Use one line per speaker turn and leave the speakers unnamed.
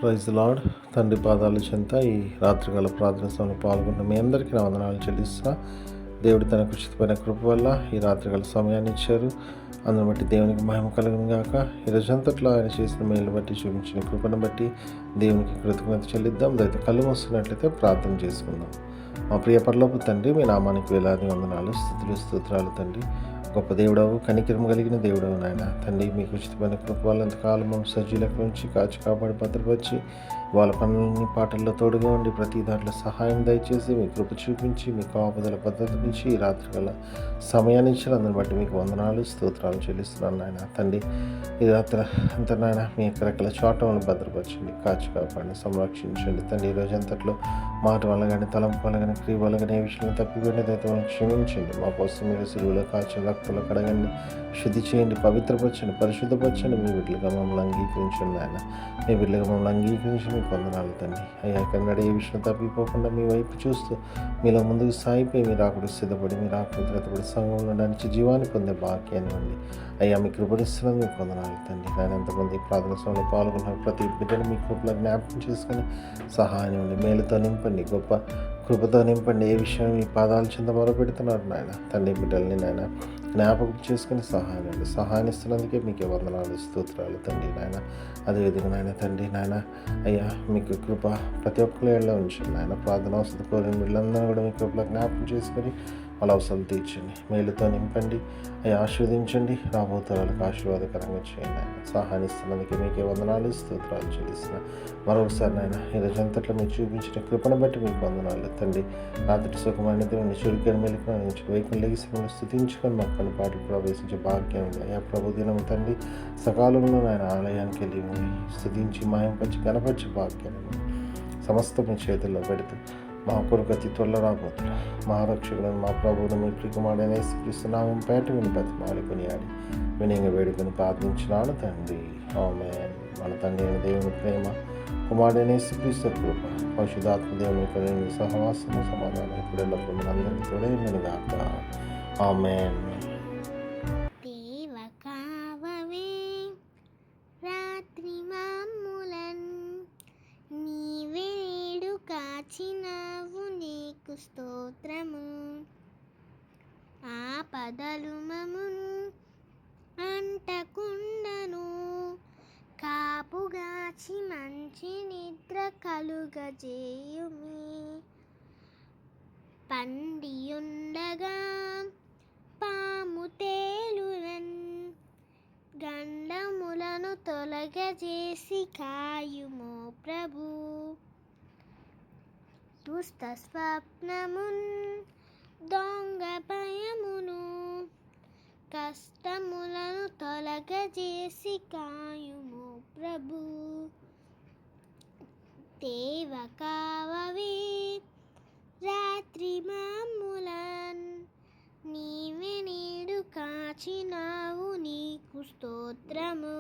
Praise lord. తండ్రి పాదాల చెంత ఈ రాత్రికాల ప్రార్థన సమయంలో పాల్గొన్న మీ అందరికీ నా వందనాలు చెల్లిస్తున్నా. దేవుడు తన ఉచితమైన కృప వల్ల ఈ రాత్రికాల సమయాన్ని ఇచ్చారు. అందుని బట్టి దేవునికి మహిమ కలుగును గాక. ఈ రోజంతట్లో ఆయన చేసిన మేలు బట్టి, చూపించిన కృపను బట్టి దేవునికి కృతజ్ఞత చెల్లిద్దాం. దయతో కళ్ళు మూస్తున్నట్లయితే ప్రార్థన చేసుకుందాం. మా ప్రియ పరలోకపు తండ్రి, మీ నామానికి వేలాది వందనాలు, స్తుతులు, స్తోత్రాలు తండ్రి. గొప్ప దేవుడవు, కనికరం కలిగిన దేవుడవు నాయన తండ్రి. మీకు ఉచితమైన కృప వల్ల ఎంతకాలం సజ్జీలకు నుంచి కాచి కాపాడి భద్రపరిచి వాళ్ళ పనులని పాటల్లో తోడుగా ఉండి ప్రతి దాంట్లో సహాయం దయచేసి మీ కృప చూపించి మీ కాపుదల పద్ధతి నుంచి ఈ రాత్రి గల సమయాన్ని ఇచ్చిన అందుని బట్టి మీకు వందనాలు, స్తోత్రాలు చెల్లిస్తున్నాను నాయన తండ్రి. ఈ రాత్రి అంతా నాయన మీ రెక్కల చోటలను భద్రపరచండి, కాచి కాపాడిని, సంరక్షించండి తండ్రి. ఈ రోజు అంతట్లో మాట వల్ల కానీ, తలంపు వల్ల కానీ, క్రియ వల్ల కానీ ఏ విషయంలో తప్పిపోయిన దయతో క్షమించండి. మా కోసం మీరు సిలువలో కాచిన రక్తంలో కడగండి, శుద్ధి చేయండి, పవిత్రపరచండి, పరిశుద్ధపరచండి. మీ బిడ్డలుగా మమ్మల్ని అంగీకరించండి ఆయన. మీ బిడ్డలుగా మమ్మల్ని అంగీకరించి మీకు వందనాలు తండ్రి. అయ్యా కన్నడ ఏ విషయం తప్పిపోకుండా మీ వైపు చూస్తూ మీలో ముందుకు సాగిపోయి మీరు ఆకుడు సిద్ధపడి మీరు ఆకుడు త్రతపడి సంఘంలో నడిచి జీవాన్ని పొందే భాగ్యాన్ని ఉంది. అయ్యా మీ కృపణిస్తున్నాను మీకు వందనాలు తండ్రి. నేను ఎంతమంది ప్రార్థన సమయంలో పాల్గొన్నారు ప్రతి బిడ్డను మీ కృపలో జ్ఞాపకం చేసుకొని సహాయం ఉంది. మేలుతో నింపండి, గొప్ప కృపతో నింపండి. ఏ విషయం మీ పాదాలు చెంత మొరపెడుతున్నారు నాయన తండ్రి. బిడ్డల్ని నాయన జ్ఞాపకం చేసుకుని సహాయం ఇస్తున్నందుకే మీకు వందనాలు, స్తోత్రాలు తండ్రి నాయన. అదేవిధంగా నాయన తండ్రి నాయన అయ్యా మీకు కృప ప్రతి ఒక్కరి ఏళ్ళలో ఉంచండి నాయన. ప్రార్థన అవసరం కోరిన వీళ్ళందరూ కూడా మీ కృపలో జ్ఞాపకం చేసుకొని వాళ్ళ అవసరాలు తీర్చండి, మేలుతో నింపండి, అయ్యా ఆశీర్వదించండి, రాబోతరాలకు ఆశీర్వాదకరంగా చేయండి ఆయన. సహాయం ఇస్తున్నందుకే మీకే వందనాలు, స్తోత్రాలు చెల్లిస్తున్నా. మరొకసారి నాయన ఈ రోజంతట్లో మీరు చూపించిన కృపను బట్టి మీకు వందనాలు తండ్రి. రాత్రి సుఖమైన దేవుని చురుకైన మెలుకున నుంచి వైకుని లెగిసి మిమ్మల్ని స్తుతించుకొని మా పని పాటలు ప్రవేశించే భాగ్యం ఉంది. అయ్యా ప్రభు దినం తండ్రి సకాలంలో నాయన ఆలయానికి వెళ్ళి స్తుతించి మాయంపరిచి కనపరిచే భాగ్యాన్ని సమస్త మీ చేతుల్లో పెడుతూ మా కొరకు అతి త్వరలో రాబోతున్నా మా రక్షకులను మా ప్రభువును మీ ప్రియకుమారుడైన యేసుక్రీస్తునామం పేట విని బతిమాలి కొనియాడి వినయంగా వేడుకొని ప్రార్థించినాను తండ్రి. ఆమేన్. మన తండ్రి అయిన దేవుని ప్రేమ, కుమారుడైన యేసుక్రీస్తు కృప, పరిశుద్ధాత్మ దేవుని కలిగిన సహవాసము సమాధానం ఇప్పుడు ఎల్లప్పుడూ మనందరికీ తోడైనను గాక. ఆమేన్.
కాచినవు నీకు స్తోత్రము, ఆపదలు మమ్మును అంటకుండను, కాపుగాచి మంచి నిద్ర కలుగజేయుమి. పండియుండగా పాము తేలునన్, గండములను తొలగజేసి కాయుమో ప్రభు. దుష్ట స్వప్నమున్ దొంగ భయమును, కష్టములను తొలగజేసి కాయుము ప్రభు. దేవ కావవే రాత్రి మమ్ములన్, నీవే నేడు కాచినావు నీకు స్తోత్రము.